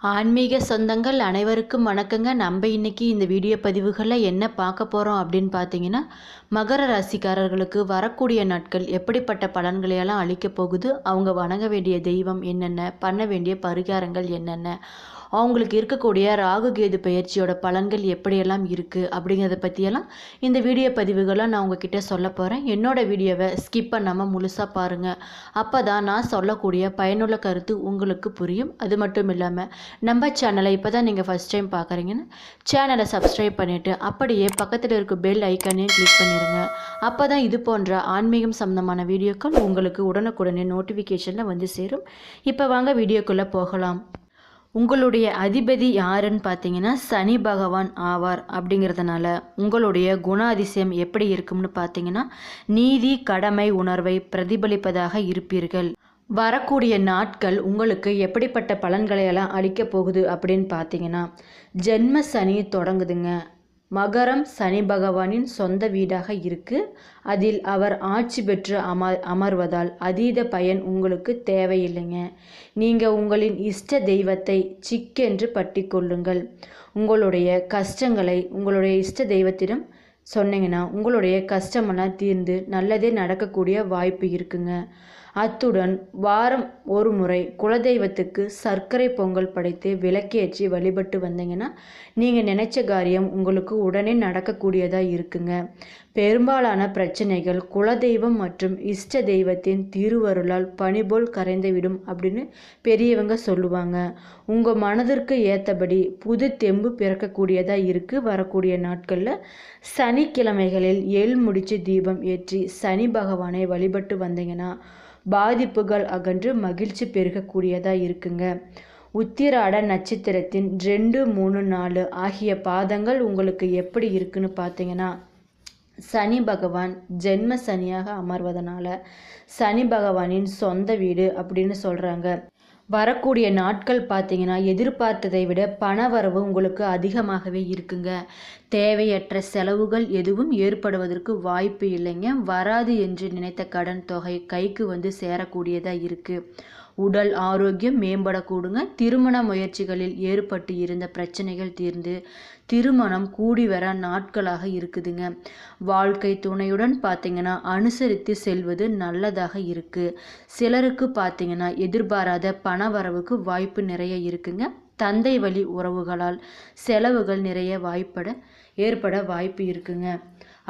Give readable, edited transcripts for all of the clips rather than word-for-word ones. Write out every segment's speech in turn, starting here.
ஆன்மீக சொந்தங்கள் அனைவருக்கும் வணக்கங்க. நம்ம இன்னைக்கு இந்த வீடியோ பதிவுகளில் என்ன பார்க்க போகிறோம் அப்படின்னு பார்த்தீங்கன்னா, மகர ராசிக்காரர்களுக்கு வரக்கூடிய நாட்கள் எப்படிப்பட்ட பலன்களையெல்லாம் அளிக்கப் போகுது, அவங்க வணங்க வேண்டிய தெய்வம் என்னென்ன, பண்ண வேண்டிய பரிகாரங்கள் என்னென்ன, அவங்களுக்கு இருக்கக்கூடிய ராகு கேது பயிற்சியோட பலன்கள் எப்படியெல்லாம் இருக்குது அப்படிங்கிறத பற்றியெல்லாம் இந்த வீடியோ பதிவுகளை நான் உங்ககிட்ட சொல்ல போகிறேன். என்னோட வீடியோவை ஸ்கிப் பண்ணாமல் முழுசாக பாருங்கள். அப்போ தான் நான் சொல்லக்கூடிய பயனுள்ள கருத்து உங்களுக்கு புரியும். அது மட்டும் இல்லாமல் நம்ம சேனலை இப்போ தான் நீங்கள் ஃபஸ்ட் டைம் பார்க்குறீங்கன்னு சேனலை சப்ஸ்கிரைப் பண்ணிவிட்டு அப்படியே பக்கத்தில் இருக்க பெல் ஐக்கானையும் கிளிக் பண்ணிடுங்க. அப்போ தான் இது போன்ற ஆன்மீகம் சம்மந்தமான வீடியோக்கள் உங்களுக்கு உடனுக்குடனே நோட்டிஃபிகேஷனில் வந்து சேரும். இப்போ வாங்க வீடியோக்குள்ளே போகலாம். உங்களுடைய அதிபதி யாருன்னு பார்த்தீங்கன்னா சனி பகவான் ஆவார். அப்படிங்கிறதுனால உங்களுடைய குண அதிசயம் எப்படி இருக்கும்னு பார்த்தீங்கன்னா, நீதி கடமை உணர்வை பிரதிபலிப்பதாக இருப்பீர்கள். வரக்கூடிய நாட்கள் உங்களுக்கு எப்படிப்பட்ட பலன்களையெல்லாம் அளிக்க போகுது அப்படின்னு பார்த்தீங்கன்னா, ஜென்ம சனி தொடங்குதுங்க. மகரம் சனி பகவானின் சொந்த வீடாக இருக்குது. அதில் அவர் ஆட்சி பெற்று அமர்வதால் அதீத பயன் உங்களுக்கு தேவையில்லைங்க. நீங்கள் உங்களின் இஷ்ட தெய்வத்தை சிக்கென்று பற்றி கொள்ளுங்கள். உங்களுடைய கஷ்டங்களை உங்களுடைய இஷ்ட தெய்வத்திடம் சொன்னீங்கன்னா உங்களுடைய கஷ்டமெல்லாம் தீர்ந்து நல்லதே நடக்கக்கூடிய வாய்ப்பு இருக்குங்க. அத்துடன் வாரம் ஒரு முறை குலதெய்வத்துக்கு சர்க்கரை பொங்கல் படைத்து விளக்கேற்றி வழிபட்டு வந்தீங்கன்னா நீங்கள் நினைச்ச காரியம் உங்களுக்கு உடனே நடக்கக்கூடியதாக இருக்குங்க. பெரும்பாலான பிரச்சனைகள் குலதெய்வம் மற்றும் இஷ்ட தெய்வத்தின் திருவருளால் பனிபோல் கரைந்துவிடும் அப்படின்னு பெரியவங்க சொல்லுவாங்க. உங்கள் மனதிற்கு ஏற்றபடி புது தெம்பு பிறக்கக்கூடியதாக இருக்குது. வரக்கூடிய நாட்களில் சனிக்கிழமைகளில் எள் முடிச்சு தீபம் ஏற்றி சனி பகவானை வழிபட்டு வந்தீங்கன்னா பாதிப்புகள் அகன்று மகிழ்ச்சி பெருகக்கூடியதாக இருக்குங்க. உத்திராட நட்சத்திரத்தின் 2, 3, 4 ஆகிய பாதங்கள் உங்களுக்கு எப்படி இருக்குன்னு பார்த்தீங்கன்னா, சனி பகவான் ஜென்ம சனியாக அமர்வதனால சனி பகவானின் சொந்த வீடு அப்படின்னு சொல்கிறாங்க. வரக்கூடிய நாட்கள் பார்த்தீங்கன்னா எதிர்பார்த்ததை விட பணவரவு உங்களுக்கு அதிகமாகவே இருக்குங்க. தேவையற்ற செலவுகள் எதுவும் ஏற்படுவதற்கு வாய்ப்பு இல்லைங்க. வராது என்று நினைத்த கடன் தொகை கைக்கு வந்து சேரக்கூடியதாக இருக்குது. உடல் ஆரோக்கியம் மேம்படக்கூடுங்க. திருமண முயற்சிகளில் ஏற்பட்டு இருந்த பிரச்சனைகள் தீர்ந்து திருமணம் கூடி வர நாட்களாக இருக்குதுங்க. வாழ்க்கை துணையுடன் பார்த்தீங்கன்னா அனுசரித்து செல்வது நல்லதாக இருக்குது. சிலருக்கு பார்த்தீங்கன்னா எதிர்பாராத பண வரவுக்கு வாய்ப்பு நிறைய இருக்குங்க. தந்தை வழி உறவுகளால் செலவுகள் நிறைய ஏற்பட வாய்ப்பு இருக்குங்க.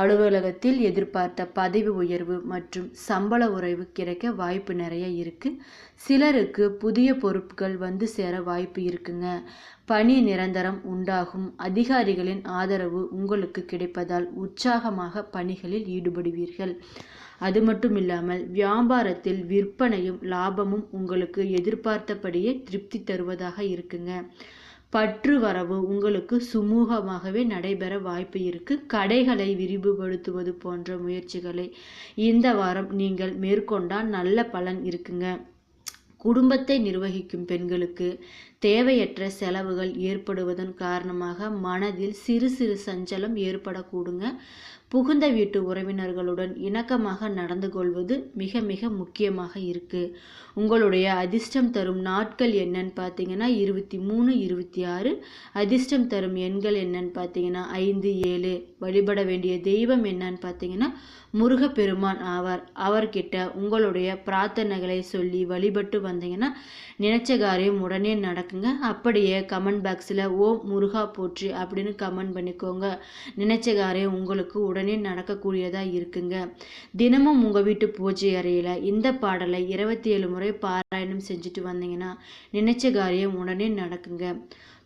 அலுவலகத்தில் எதிர்பார்த்த பதவி உயர்வு மற்றும் சம்பள உயர்வு கிடைக்க வாய்ப்பு நிறைய இருக்குது. சிலருக்கு புதிய பொறுப்புகள் வந்து சேர வாய்ப்பு இருக்குங்க. பணி நிரந்தரம் உண்டாகும். அதிகாரிகளின் ஆதரவு உங்களுக்கு கிடைப்பதால் உற்சாகமாக பணிகளில் ஈடுபடுவீர்கள். அது மட்டும் இல்லாமல் வியாபாரத்தில் விற்பனையும் லாபமும் உங்களுக்கு எதிர்பார்த்தபடியே திருப்தி தருவதாக இருக்குங்க. பற்று வரவு உங்களுக்கு சுமூகமாகவே நடைபெற வாய்ப்பு இருக்குது. கடைகளை விரிவுபடுத்துவது போன்ற முயற்சிகளை இந்த வாரம் நீங்கள் மேற்கொண்டால் நல்ல பலன் இருக்குங்க. குடும்பத்தை நிர்வகிக்கும் பெண்களுக்கு தேவையற்ற செலவுகள் ஏற்படுவதன் காரணமாக மனதில் சிறு சிறு சஞ்சலம் ஏற்படக்கூடுங்க. புகுந்த வீட்டு உறவினர்களுடன் இணக்கமாக நடந்து கொள்வது மிக மிக முக்கியமாக இருக்குது. உங்களுடைய அதிர்ஷ்டம் தரும் நாட்கள் என்னன்னு பார்த்தீங்கன்னா 23, 26. அதிர்ஷ்டம் தரும் எண்கள் என்னன்னு பார்த்தீங்கன்னா 5, 7. வழிபட வேண்டிய தெய்வம் என்னன்னு பார்த்தீங்கன்னா முருகப்பெருமான் ஆவார். அவர்கிட்ட உங்களுடைய பிரார்த்தனைகளை சொல்லி வழிபட்டு வந்தீங்கன்னா நினைச்ச காரியம் உடனே நடக்குங்க. அப்படியே கமெண்ட் பாக்ஸில் ஓம் முருகா போற்றி அப்படின்னு கமெண்ட் பண்ணிக்கோங்க. நினைச்ச காரியம் உங்களுக்கு உடனே நடக்கக்கூடியதாக இருக்குங்க. தினமும் உங்கள் வீட்டு பூஜை அறையில் இந்த பாடலை 27 முறை பாராயணம் செஞ்சுட்டு வந்தீங்கன்னா நினைச்ச காரியம் உடனே நடக்குங்க.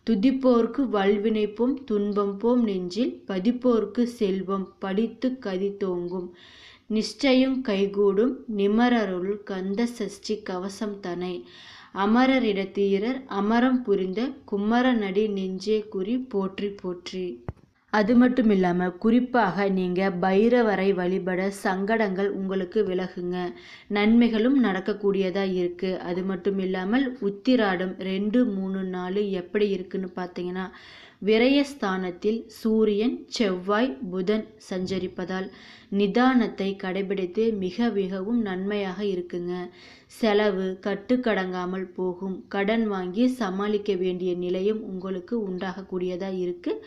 துதிப்போர்க்கு வல்வினை போம் துன்பம் போம் நெஞ்சில் பதிப்போர்க்கு செல்வம் படித்து கதி தோங்கும் நிச்சயம் கைகூடும் நிமரருள் கந்த சஷ்டி கவசம் தனை அமரரிடத்தீரர் அமரம் புரிந்த குமரநடி நெஞ்சே குறி போற்றி போற்றி. அது மட்டும் இல்லாமல் குறிப்பாக நீங்கள் பைரவரை வழிபட சங்கடங்கள் உங்களுக்கு விலகுங்க, நன்மைகளும் நடக்கக்கூடியதாக இருக்குது. அது மட்டும் இல்லாமல் உத்திராடம் 2, 3, 4 எப்படி இருக்குன்னு பார்த்தீங்கன்னா, விரயஸ்தானத்தில் சூரியன், செவ்வாய், புதன் சஞ்சரிப்பதால் நிதானத்தை கடைபிடித்து மிகவும் நன்மையாக இருக்குங்க. செலவு கட்டுக்கடங்காமல் போகும். கடன் வாங்கி சமாளிக்க வேண்டிய நிலையும் உங்களுக்கு உண்டாகக்கூடியதாக இருக்குது.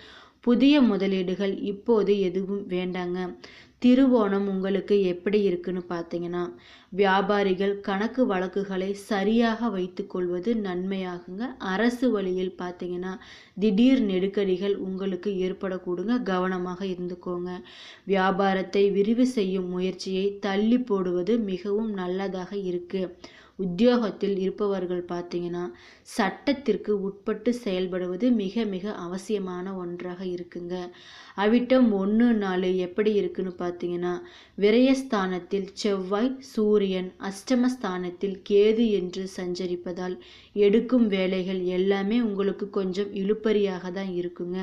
புதிய முதலீடுகள் இப்போது எதுவும் வேண்டாங்க. திருவோணம் உங்களுக்கு எப்படி இருக்குன்னு பார்த்தீங்கன்னா, வியாபாரிகள் கணக்கு வழக்குகளை சரியாக வைத்து கொள்வது நன்மையாகுங்க. அரசு வழியில் பார்த்தீங்கன்னா திடீர் நெருக்கடிகள் உங்களுக்கு ஏற்படக்கூடுங்க, கவனமாக இருந்துக்கோங்க. வியாபாரத்தை விரிவு செய்யும் முயற்சியை தள்ளி போடுவது மிகவும் நல்லதாக இருக்குது. உத்தியோகத்தில் இருப்பவர்கள் பார்த்தீங்கன்னா சட்டத்திற்கு உட்பட்டு செயல்படுவது மிக அவசியமான ஒன்றாக இருக்குங்க. அவிட்டம் 1, 4 எப்படி இருக்குன்னு பார்த்தீங்கன்னா, விரயஸ்தானத்தில் செவ்வாய், சூரியன், அஷ்டமஸ்தானத்தில் கேது என்று சஞ்சரிப்பதால் எடுக்கும் வேலைகள் எல்லாமே உங்களுக்கு கொஞ்சம் இழுபறியாக தான் இருக்குங்க.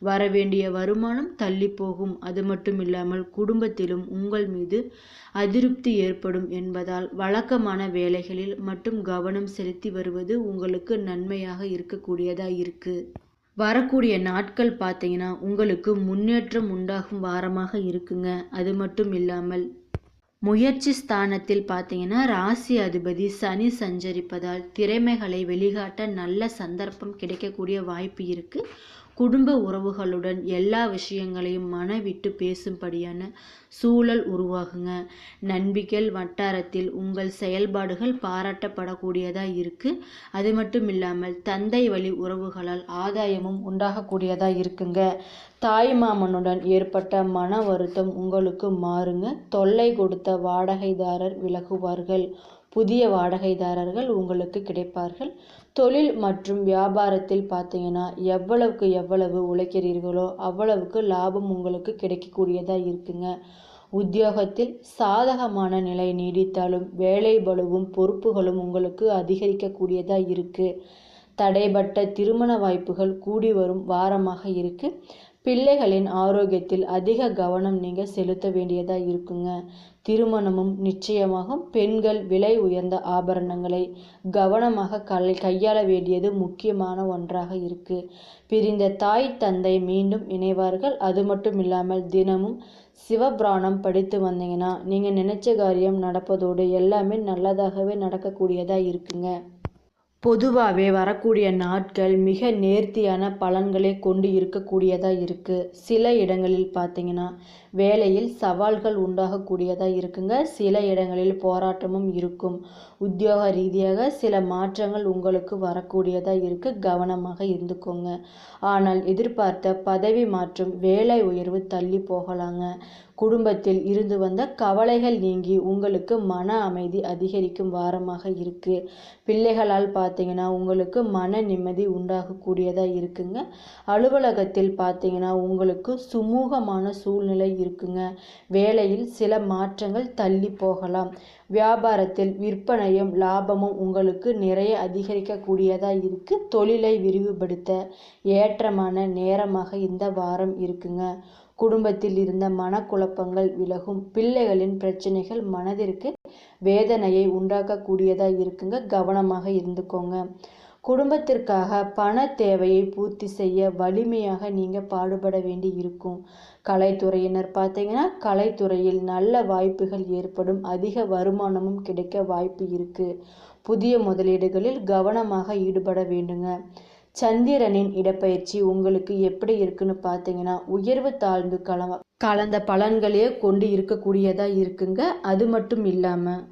வரவேண்டிய வருமானம் தள்ளி போகும். அது மட்டும் இல்லாமல் குடும்பத்திலும் உங்கள் மீது அதிருப்தி ஏற்படும் என்பதால் வழக்கமான வேலைகளில் மட்டும் கவனம் செலுத்தி வருவது உங்களுக்கு நன்மையாக இருக்கக்கூடியதாக இருக்குது. வரக்கூடிய நாட்கள் பார்த்தீங்கன்னா உங்களுக்கு முன்னேற்றம் உண்டாகும் வாரமாக இருக்குங்க. அது மட்டும் இல்லாமல் முயற்சி ஸ்தானத்தில் பார்த்தீங்கன்னா ராசி அதிபதி சனி சஞ்சரிப்பதால் திறமைகளை வெளிக்காட்ட நல்ல சந்தர்ப்பம் கிடைக்கக்கூடிய வாய்ப்பு இருக்குது. குடும்ப உறவுகளுடன் எல்லா விஷயங்களையும் மனவிட்டு பேசும்படியான சூழல் உருவாகுங்க. நண்பிகள் வட்டாரத்தில் உங்கள் செயல்பாடுகள் பாராட்டப்படக்கூடியதாக இருக்குது. அது மட்டும் இல்லாமல் தந்தை வழி உறவுகளால் ஆதாயமும் உண்டாகக்கூடியதாக இருக்குங்க. தாய் மாமனுடன் ஏற்பட்ட மன வருத்தம் உங்களுக்கு மாறுங்க. தொல்லை கொடுத்த வாடகைதாரர் விலகுவார்கள். புதிய வாடகைதாரர்கள் உங்களுக்கு கிடைப்பார்கள். தொழில் மற்றும் வியாபாரத்தில் பார்த்தீங்கன்னா எவ்வளவு உழைக்கிறீர்களோ அவ்வளவுக்கு லாபம் உங்களுக்கு கிடைக்கக்கூடியதாக இருக்குங்க. உத்தியோகத்தில் சாதகமான நிலை நீடித்தாலும் வேலை பளுவும் பொறுப்புகளும் உங்களுக்கு அதிகரிக்கக்கூடியதாக இருக்குது. தடைபட்ட திருமண வாய்ப்புகள் கூடி வரும் வாரமாக இருக்குது. பிள்ளைகளின் ஆரோக்கியத்தில் அதிக கவனம் நீங்கள் செலுத்த வேண்டியதாக இருக்குங்க. திருமணமும் நிச்சயமாகும். பெண்கள் விலை உயர்ந்த ஆபரணங்களை கவனமாக கையாள வேண்டியது முக்கியமான ஒன்றாக இருக்குது. பிரிந்த தாய் தந்தை மீண்டும் இணைவார்கள். அது மட்டும் இல்லாமல் தினமும் சிவபிராணம் படித்து வந்தீங்கன்னா நீங்கள் நினைச்ச காரியம் நடப்பதோடு எல்லாமே நல்லதாகவே நடக்கக்கூடியதாக இருக்குங்க. பொதுவாகவே வரக்கூடிய நாட்கள் மிக நேர்த்தியான பலன்களை கொண்டு இருக்கக்கூடியதாக இருக்குது. சில இடங்களில் பார்த்தீங்கன்னா வேலையில் சவால்கள் உண்டாகக்கூடியதாக இருக்குங்க. சில இடங்களில் போராட்டமும் இருக்கும். உத்தியோக ரீதியாக சில மாற்றங்கள் உங்களுக்கு வரக்கூடியதாக இருக்குது. கவனமாக இருந்துக்கோங்க. ஆனால் எதிர்பார்த்த பதவி மாற்றம், வேலை உயர்வு தள்ளி போகலாங்க. குடும்பத்தில் இருந்து வந்த கவலைகள் நீங்கி உங்களுக்கு மன அமைதி அதிகரிக்கும் வாரமாக இருக்குது. பிள்ளைகளால் பார்த்தீங்கன்னா உங்களுக்கு மன நிம்மதி உண்டாகக்கூடியதாக இருக்குங்க. அலுவலகத்தில் பார்த்தீங்கன்னா உங்களுக்கு சுமூகமான சூழ்நிலை இருக்குங்க. வேலையில் சில மாற்றங்கள் தள்ளி போகலாம். வியாபாரத்தில் விற்பனையும் லாபமும் உங்களுக்கு நிறைய அதிகரிக்கக்கூடியதாக இருக்குது. தொழிலை விரிவுபடுத்த ஏற்றமான நேரமாக இந்த வாரம் இருக்குங்க. குடும்பத்தில் இருந்த மனக்குழப்பங்கள் விலகும். பிள்ளைகளின் பிரச்சனைகள் மனதிற்கு வேதனையை உண்டாக்கக்கூடியதாக இருக்குங்க. கவனமாக இருந்துக்கோங்க. குடும்பத்திற்காக பண தேவையை பூர்த்தி செய்ய வலிமையாக நீங்கள் பாடுபட வேண்டி இருக்கும். கலைத்துறையினர் பார்த்தீங்கன்னா கலைத்துறையில் நல்ல வாய்ப்புகள் ஏற்படும். அதிக வருமானமும் கிடைக்க வாய்ப்பு இருக்குது. புதிய முதலீடுகளில் கவனமாக ஈடுபட வேண்டுங்க. சந்திரனின் இடப்பெயர்ச்சி உங்களுக்கு எப்படி இருக்குன்னு பார்த்தீங்கன்னா உயர்வு தாழ்ந்து கலந்த பலன்களே கொண்டு இருக்கக்கூடியதாக இருக்குங்க. அது மட்டும் இல்லாமல்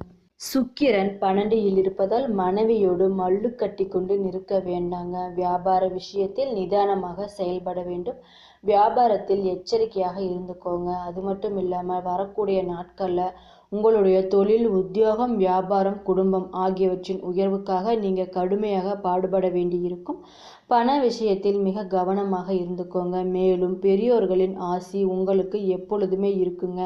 சுக்கிரன் 12ல் இருப்பதால் மனைவியோடு மல்லு கட்டி கொண்டு நிற்க வேண்டாங்க. வியாபார விஷயத்தில் நிதானமாக செயல்பட வேண்டும். வியாபாரத்தில் எச்சரிக்கையாக இருந்துக்கோங்க. அது மட்டும் இல்லாமல் வரக்கூடிய நாட்களில் உங்களுடைய தொழில், உத்தியோகம், வியாபாரம், குடும்பம் ஆகியவற்றின் உயர்வுக்காக நீங்கள் கடுமையாக பாடுபட வேண்டியிருக்கும். பண விஷயத்தில் மிக கவனமாக இருந்துக்கோங்க. மேலும் பெரியோர்களின் ஆசி உங்களுக்கு எப்பொழுதுமே இருக்குங்க.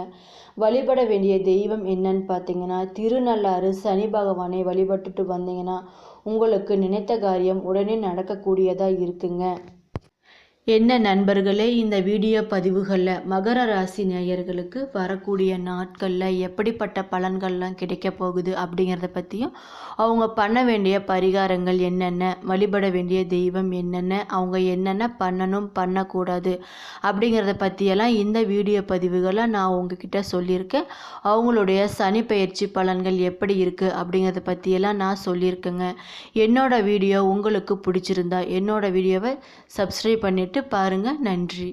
வழிபட வேண்டிய தெய்வம் என்னன்னு பார்த்தீங்கன்னா திருநள்ளாறு சனி பகவானை வழிபட்டுட்டு வந்தீங்கன்னா உங்களுக்கு நினைத்த காரியம் உடனே நடக்கக்கூடியதாக இருக்குங்க. என்ன நண்பர்களே, இந்த வீடியோ பதிவுகளில் மகர ராசி நேயர்களுக்கு வரக்கூடிய நாட்களில் எப்படிப்பட்ட பலன்கள்லாம் கிடைக்க போகுது அப்படிங்கிறத பற்றியும், அவங்க பண்ண வேண்டிய பரிகாரங்கள் என்னென்ன, வழிபட வேண்டிய தெய்வம் என்னென்ன, அவங்க என்னென்ன பண்ணணும் பண்ணக்கூடாது அப்படிங்கிறத பற்றியெல்லாம் இந்த வீடியோ பதிவுகளை நான் உங்ககிட்ட சொல்லியிருக்கேன். அவங்களுடைய சனி பெயர்ச்சி பலன்கள் எப்படி இருக்குது அப்படிங்கிறத பற்றியெல்லாம் நான் சொல்லியிருக்கேங்க. என்னோட வீடியோ உங்களுக்கு பிடிச்சிருந்தா என்னோட வீடியோவை சப்ஸ்கிரைப் பண்ணிவிட்டு பாருங்கள். நன்றி.